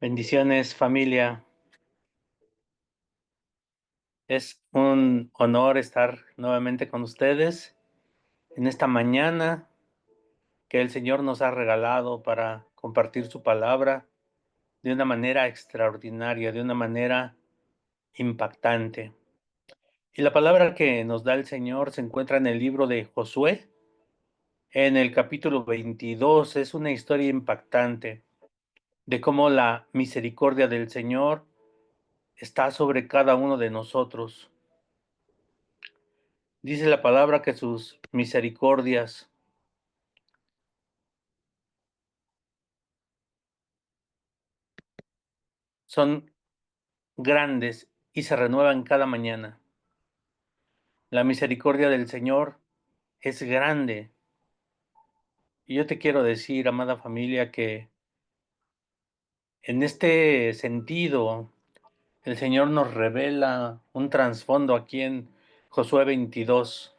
Bendiciones, familia. Es un honor estar nuevamente con ustedes en esta mañana que el Señor nos ha regalado para compartir su palabra de una manera extraordinaria, de una manera impactante. Y la palabra que nos da el Señor se encuentra en el libro de Josué, en el capítulo 22. Es una historia impactante de cómo la misericordia del Señor está sobre cada uno de nosotros. Dice la palabra que sus misericordias son grandes y se renuevan cada mañana. La misericordia del Señor es grande. Y yo te quiero decir, amada familia, que en este sentido el Señor nos revela un trasfondo aquí en Josué 22.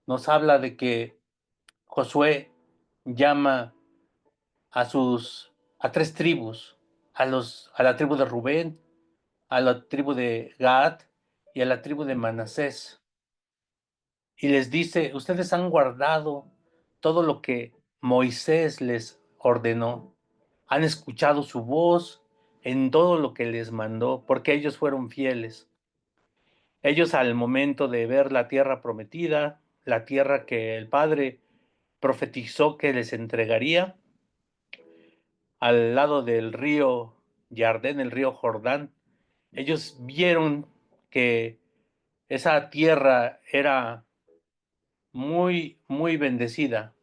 Nos habla de que Josué llama a tres tribus, a la tribu de Rubén, a la tribu de Gad y a la tribu de Manasés. Y les dice: ustedes han guardado todo lo que Moisés les ordenó, han escuchado su voz en todo lo que les mandó, porque ellos fueron fieles. Ellos, al momento de ver la tierra prometida, la tierra que el Padre profetizó que les entregaría, al lado del río Jardén, el río Jordán, ellos vieron que esa tierra era muy, muy bendecida,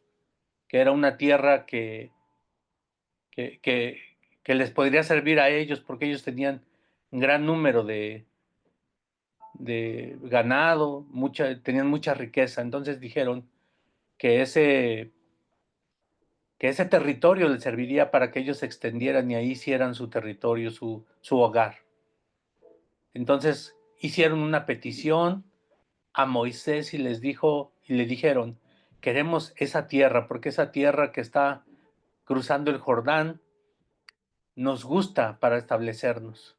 que era una tierra que que que les podría servir a ellos, porque ellos tenían un gran número de ganado, tenían mucha riqueza. Entonces dijeron que ese territorio les serviría para que ellos se extendieran y ahí hicieran su territorio, su hogar. Entonces hicieron una petición a Moisés y le dijeron: queremos esa tierra, porque esa tierra que está cruzando el Jordán nos gusta para establecernos.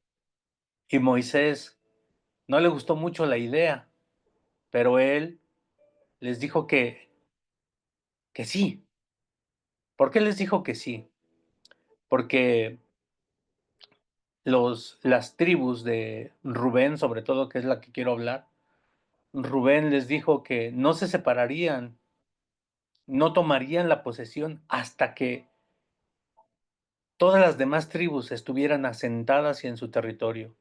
Y Moisés no le gustó mucho la idea, pero él les dijo que sí. ¿Por qué les dijo que sí? Porque las tribus de Rubén, sobre todo, que es la que quiero hablar, Rubén les dijo que no se separarían, no tomarían la posesión hasta que todas las demás tribus estuvieran asentadas y en su territorio.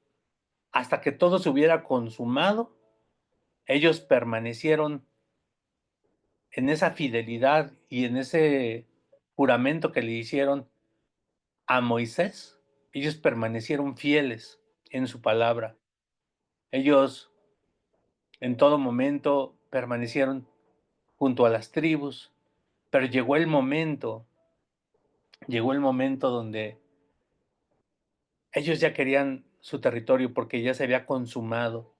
Hasta que todo se hubiera consumado, ellos permanecieron en esa fidelidad y en ese juramento que le hicieron a Moisés. Ellos permanecieron fieles en su palabra. Ellos en todo momento permanecieron junto a las tribus, pero llegó el momento donde ellos ya querían su territorio porque ya se había consumado.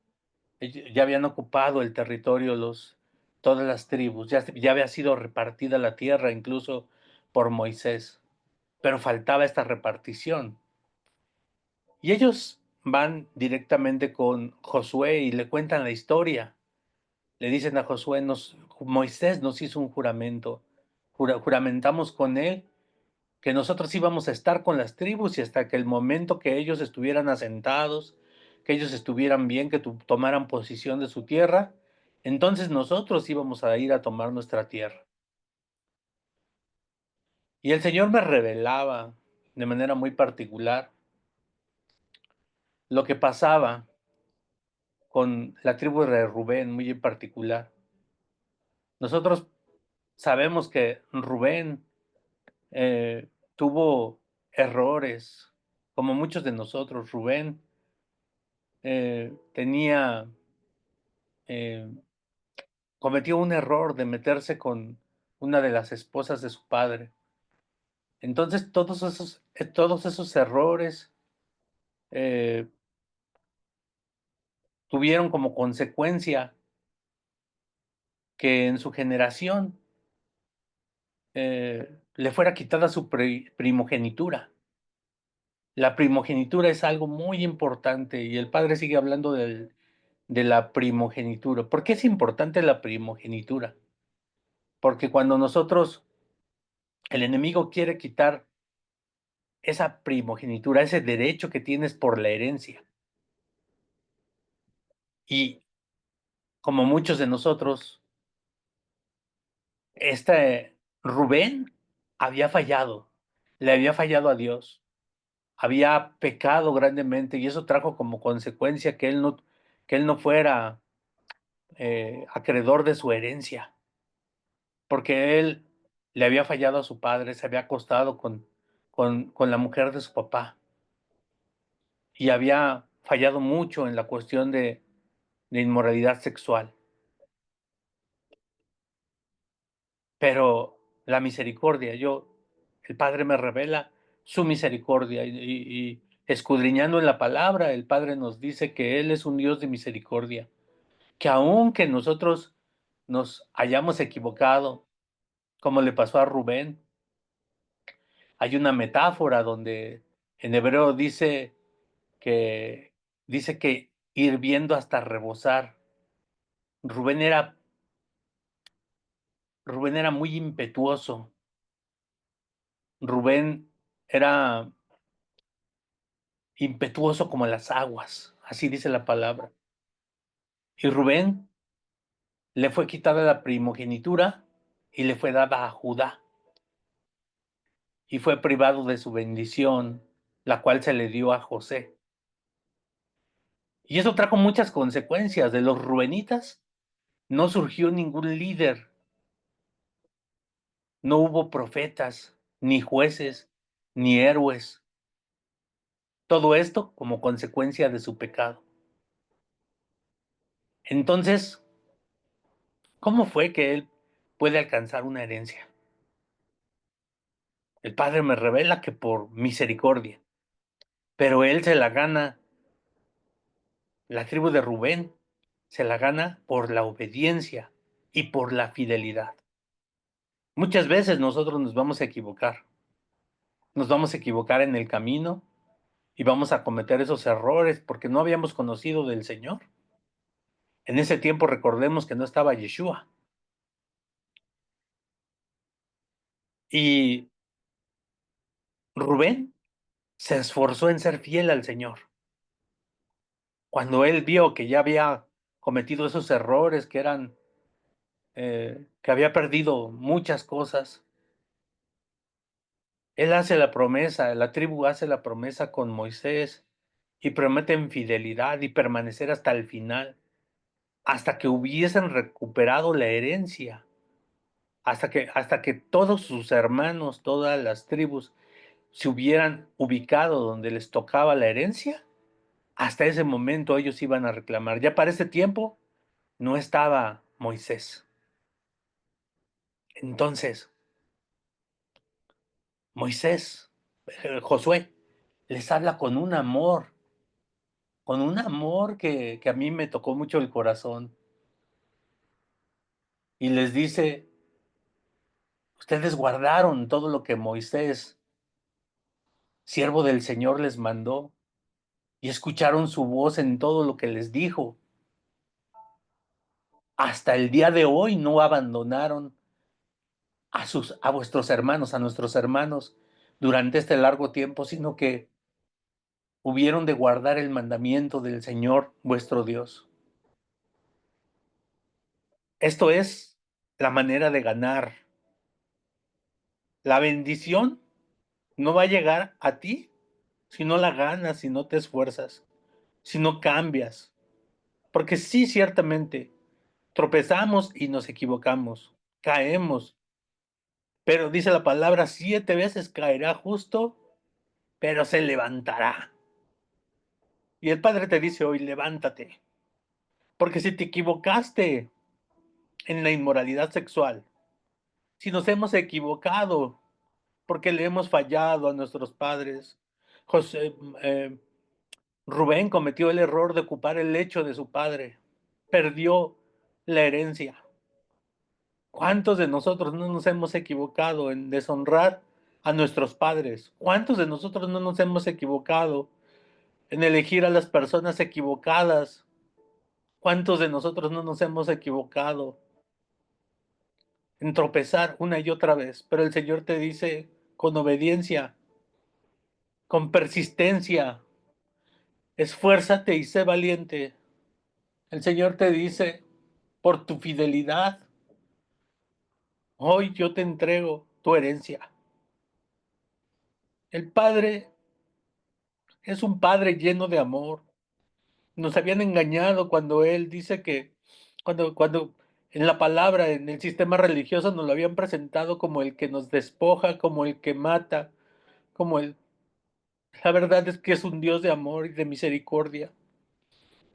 Ya habían ocupado el territorio todas las tribus, ya había sido repartida la tierra incluso por Moisés, pero faltaba esta repartición. Y ellos van directamente con Josué y le cuentan la historia. Le dicen a Josué: Moisés nos hizo un juramento, juramentamos con él que nosotros íbamos a estar con las tribus y hasta que el momento que ellos estuvieran asentados, que ellos estuvieran bien, que tomaran posesión de su tierra, entonces nosotros íbamos a ir a tomar nuestra tierra. Y el Señor me revelaba de manera muy particular lo que pasaba con la tribu de Rubén, muy en particular. Nosotros sabemos que Rubén tuvo errores, como muchos de nosotros. Rubén tenía eh, cometió un error de meterse con una de las esposas de su padre. Entonces, todos esos errores eh, tuvieron como consecuencia que en su generación le fuera quitada su primogenitura. La primogenitura es algo muy importante y el padre sigue hablando de la primogenitura. ¿Por qué es importante la primogenitura? Porque cuando nosotros, el enemigo quiere quitar esa primogenitura, ese derecho que tienes por la herencia. Y como muchos de nosotros, Rubén había fallado, le había fallado a Dios, había pecado grandemente y eso trajo como consecuencia que él no fuera acreedor de su herencia, porque él le había fallado a su padre, se había acostado con la mujer de su papá y había fallado mucho en la cuestión de inmoralidad sexual. Pero la misericordia, el Padre me revela su misericordia y escudriñando en la palabra, el Padre nos dice que Él es un Dios de misericordia, que aunque nosotros nos hayamos equivocado, como le pasó a Rubén, hay una metáfora donde en hebreo que dice que hirviendo hasta rebosar. Rubén era Rubén era muy impetuoso. Rubén era impetuoso como las aguas, así dice la palabra. Y Rubén le fue quitada la primogenitura y le fue dada a Judá, y fue privado de su bendición, la cual se le dio a José. Y eso trajo muchas consecuencias. De los rubenitas no surgió ningún líder, no hubo profetas, ni jueces, ni héroes. Todo esto como consecuencia de su pecado. Entonces, ¿cómo fue que él puede alcanzar una herencia? El Padre me revela que por misericordia, pero él se la gana, la tribu de Rubén se la gana por la obediencia y por la fidelidad. Muchas veces nosotros nos vamos a equivocar en el camino y vamos a cometer esos errores porque no habíamos conocido del Señor. En ese tiempo recordemos que no estaba Yeshua y Rubén se esforzó en ser fiel al Señor. Cuando él vio que ya había cometido esos errores que había perdido muchas cosas, él hace la promesa, la tribu hace la promesa con Moisés y prometen fidelidad y permanecer hasta el final, hasta que hubiesen recuperado la herencia, hasta que todos sus hermanos, todas las tribus se hubieran ubicado donde les tocaba la herencia, hasta ese momento ellos iban a reclamar. Ya para ese tiempo no estaba Moisés. Entonces, Moisés, Josué, les habla con un amor que a mí me tocó mucho el corazón. Y les dice, ustedes guardaron todo lo que Moisés, siervo del Señor, les mandó y escucharon su voz en todo lo que les dijo. Hasta el día de hoy no abandonaron a vuestros hermanos, a nuestros hermanos durante este largo tiempo, sino que hubieron de guardar el mandamiento del Señor vuestro Dios. Esto es la manera de ganar. La bendición no va a llegar a ti si no la ganas, si no te esfuerzas, si no cambias. Porque sí, ciertamente, tropezamos y nos equivocamos, caemos, pero dice la palabra, 7 veces caerá justo, pero se levantará. Y el Padre te dice hoy, levántate, porque si te equivocaste en la inmoralidad sexual, si nos hemos equivocado porque le hemos fallado a nuestros padres, José, Rubén cometió el error de ocupar el lecho de su padre, perdió la herencia. ¿Cuántos de nosotros no nos hemos equivocado en deshonrar a nuestros padres. ¿Cuántos de nosotros no nos hemos equivocado en elegir a las personas equivocadas? ¿Cuántos de nosotros no nos hemos equivocado en tropezar una y otra vez? Pero el Señor te dice con obediencia, con persistencia, esfuérzate y sé valiente. El Señor te dice, por tu fidelidad, hoy yo te entrego tu herencia. El Padre es un Padre lleno de amor. Nos habían engañado cuando Él dice que, cuando en la palabra, en el sistema religioso, nos lo habían presentado como el que nos despoja, como el que mata, como el... La verdad es que es un Dios de amor y de misericordia.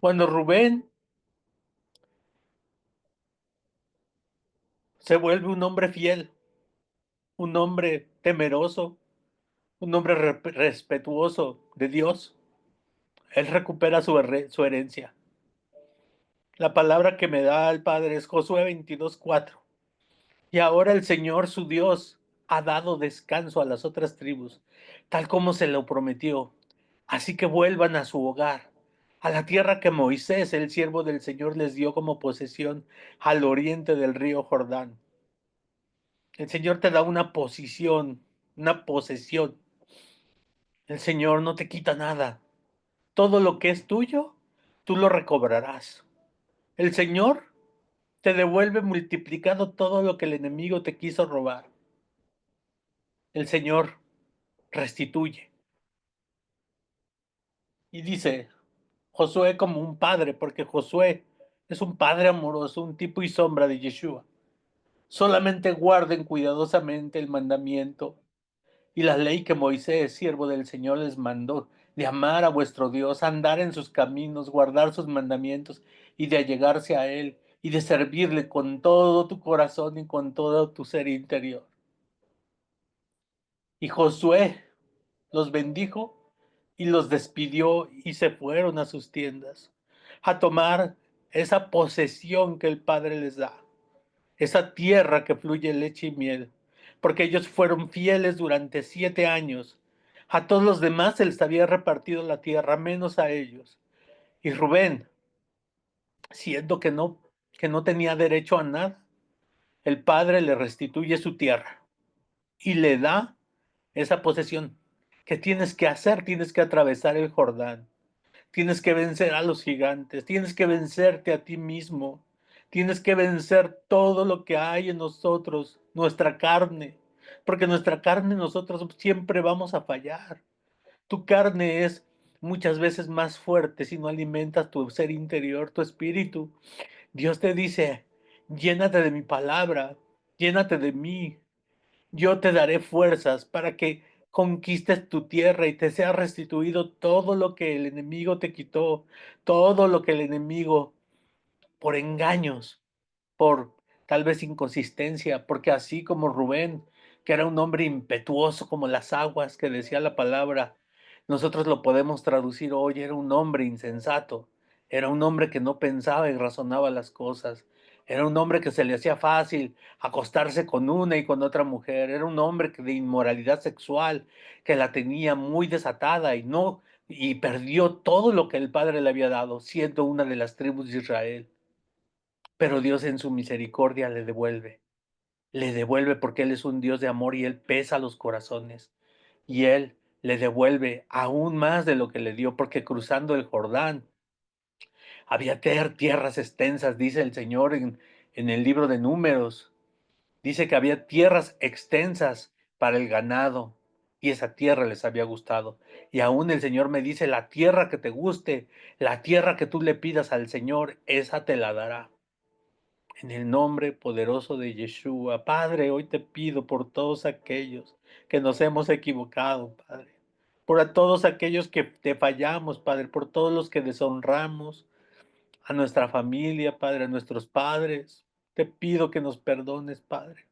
Cuando Rubén se vuelve un hombre fiel, un hombre temeroso, un hombre respetuoso de Dios, él recupera su herencia. La palabra que me da el Padre es Josué 22:4. Y ahora el Señor su Dios ha dado descanso a las otras tribus, tal como se lo prometió. Así que vuelvan a su hogar, a la tierra que Moisés, el siervo del Señor, les dio como posesión al oriente del río Jordán. El Señor te da una posición, una posesión. El Señor no te quita nada. Todo lo que es tuyo, tú lo recobrarás. El Señor te devuelve multiplicado todo lo que el enemigo te quiso robar. El Señor restituye. Y dice Josué como un padre, porque Josué es un padre amoroso, un tipo y sombra de Yeshua. Solamente guarden cuidadosamente el mandamiento y la ley que Moisés, siervo del Señor, les mandó, de amar a vuestro Dios, andar en sus caminos, guardar sus mandamientos y de allegarse a Él y de servirle con todo tu corazón y con todo tu ser interior. Y Josué los bendijo y los despidió y se fueron a sus tiendas a tomar esa posesión que el Padre les da, esa tierra que fluye leche y miel, porque ellos fueron fieles durante 7 años. A todos los demás se les había repartido la tierra, menos a ellos. Y Rubén, siendo que no tenía derecho a nada, el Padre le restituye su tierra y le da esa posesión. ¿Qué tienes que hacer? Tienes que atravesar el Jordán. Tienes que vencer a los gigantes, tienes que vencerte a ti mismo, tienes que vencer todo lo que hay en nosotros, nuestra carne, porque nuestra carne nosotros siempre vamos a fallar. Tu carne es muchas veces más fuerte si no alimentas tu ser interior, tu espíritu. Dios te dice, llénate de mi palabra, llénate de mí, yo te daré fuerzas para que conquistes tu tierra y te sea restituido todo lo que el enemigo te quitó, todo lo que el enemigo, por engaños, por tal vez inconsistencia, porque así como Rubén, que era un hombre impetuoso como las aguas que decía la palabra, nosotros lo podemos traducir hoy, era un hombre insensato, era un hombre que no pensaba y razonaba las cosas, era un hombre que se le hacía fácil acostarse con una y con otra mujer, era un hombre de inmoralidad sexual, que la tenía muy desatada y no, y perdió todo lo que el Padre le había dado, siendo una de las tribus de Israel. Pero Dios en su misericordia le devuelve porque Él es un Dios de amor y Él pesa los corazones. Y Él le devuelve aún más de lo que le dio, porque cruzando el Jordán había tierras extensas, dice el Señor en el libro de Números. Dice que había tierras extensas para el ganado y esa tierra les había gustado. Y aún el Señor me dice, la tierra que te guste, la tierra que tú le pidas al Señor, esa te la dará. En el nombre poderoso de Yeshua, Padre, hoy te pido por todos aquellos que nos hemos equivocado, Padre. Por a todos aquellos que te fallamos, Padre, por todos los que deshonramos a nuestra familia, Padre, a nuestros padres. Te pido que nos perdones, Padre.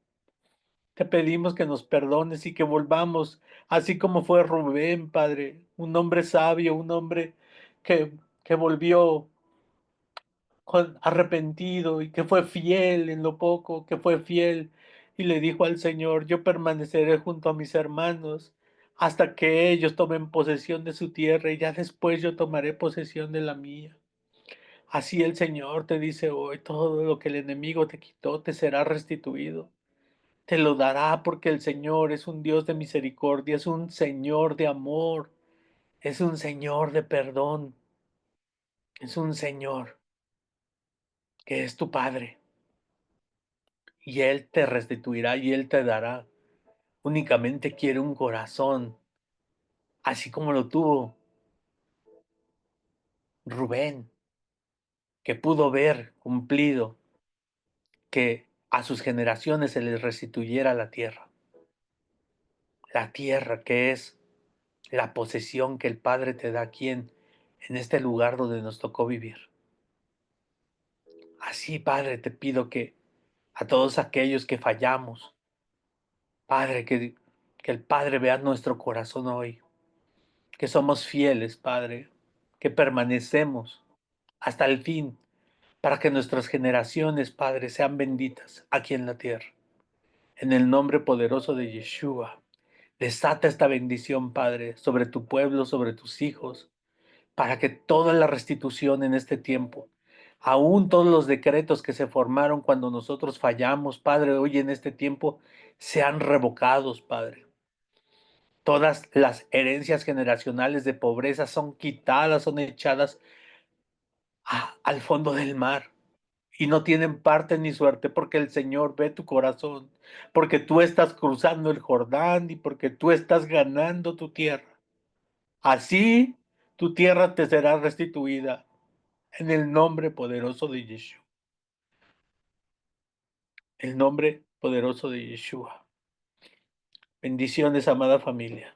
Te pedimos que nos perdones y que volvamos, así como fue Rubén, Padre, un hombre sabio, un hombre que, que volvió arrepentido y que fue fiel en lo poco, que fue fiel y le dijo al Señor: "Yo permaneceré junto a mis hermanos hasta que ellos tomen posesión de su tierra y ya después yo tomaré posesión de la mía". Así el Señor te dice hoy: todo lo que el enemigo te quitó te será restituido. Te lo dará porque el Señor es un Dios de misericordia, es un Señor de amor, es un Señor de perdón, es un Señor que es tu Padre y Él te restituirá y Él te dará. Únicamente quiere un corazón, así como lo tuvo Rubén, que pudo ver cumplido que a sus generaciones se les restituyera la tierra que es la posesión que el Padre te da aquí en este lugar donde nos tocó vivir. Así, Padre, te pido que a todos aquellos que fallamos, Padre, que el Padre vea nuestro corazón hoy, que somos fieles, Padre, que permanecemos hasta el fin, para que nuestras generaciones, Padre, sean benditas aquí en la tierra. En el nombre poderoso de Yeshua, desata esta bendición, Padre, sobre tu pueblo, sobre tus hijos, para que toda la restitución en este tiempo, aún todos los decretos que se formaron cuando nosotros fallamos, Padre, hoy en este tiempo, sean revocados, Padre. Todas las herencias generacionales de pobreza son quitadas, son echadas al fondo del mar y no tienen parte ni suerte porque el Señor ve tu corazón, porque tú estás cruzando el Jordán y porque tú estás ganando tu tierra. Así tu tierra te será restituida en el nombre poderoso de Yeshua. El nombre poderoso de Yeshua. Bendiciones, amada familia.